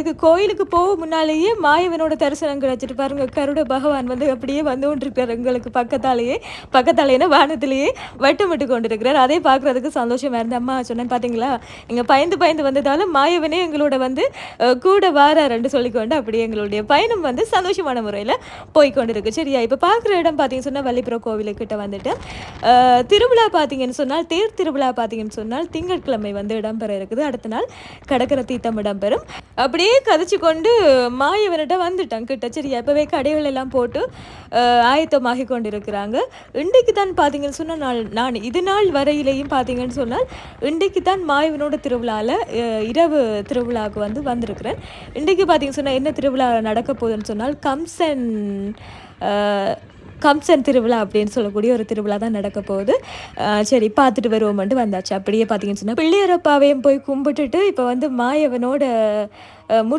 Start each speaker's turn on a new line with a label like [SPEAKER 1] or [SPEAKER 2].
[SPEAKER 1] இதுக்கு கோயிலுக்கு போக முன்னாலேயே மாயவனோட தரிசனம் கிடைச்சிட்டு பாருங்க. கருட பகவான் வந்து அப்படியே வந்து கொண்டிருக்கிறார் எங்களுக்கு பக்கத்தாலேயே வானத்திலேயே வட்டமிட்டு கொண்டிருக்கிறார். அதே பார்க்குறதுக்கு சந்தோஷமா இருந்த அம்மா சொன்னேன் பார்த்தீங்களா, நீங்க பயந்து பயந்து வந்ததாலும் மாயவனே எங்களோட வந்து கூட வாராருன்னு சொல்லிக்கொண்டு அப்படியே எங்களுடைய பயணம் வந்து சந்தோஷமான முறையில் போய் கொண்டிருக்கு. சரியா, இப்போ பார்க்குற இடம் பார்த்தீங்கன்னு சொன்னால் வள்ளிபுரம் கோவிலுக்கிட்ட வந்துட்டு திருவிழா பார்த்தீங்கன்னு சொன்னால் தேர் திருவிழா பார்த்தீங்கன்னு சொன்னால் திங்கட்கிழமை வந்து இடம்பெற இருக்குது. அடுத்த நாள் கடற்கரை தீர்த்தம் இடம்பெறும். அப்படியே கதைச்சு கொண்டு மாயவன்கிட்ட வந்துட்டான் கிட்ட. சரியா, இப்போவே கடைகள் எல்லாம் போட்டு ஆயத்தமாகி கொண்டு இருக்கிறாங்க. இன்றைக்கு தான் பார்த்தீங்கன்னு சொன்னால் நான் இது நாள் வரையிலையும் பார்த்தீங்கன்னு சொன்னால் இன்றைக்கு தான் மாயவனோட திருவிழாவில் இரவு திருவிழாவுக்கு வந்து வந்திருக்கிறேன். இன்றைக்கு பார்த்தீங்கன்னு சொன்னால் என்ன திருவிழா நடக்க போகுதுன்னு சொன்னால் கம்சன் திருவிழா அப்படின்னு சொல்லக்கூடிய ஒரு திருவிழா தான் நடக்க போகுது. சரி பார்த்துட்டு வருவோம்ட்டு வந்தாச்சு. அப்படியே பார்த்தீங்கன்னு சொன்னால் பிள்ளையரப்பாவையும் போய் கும்பிட்டுட்டு இப்போ வந்து மாயவனோட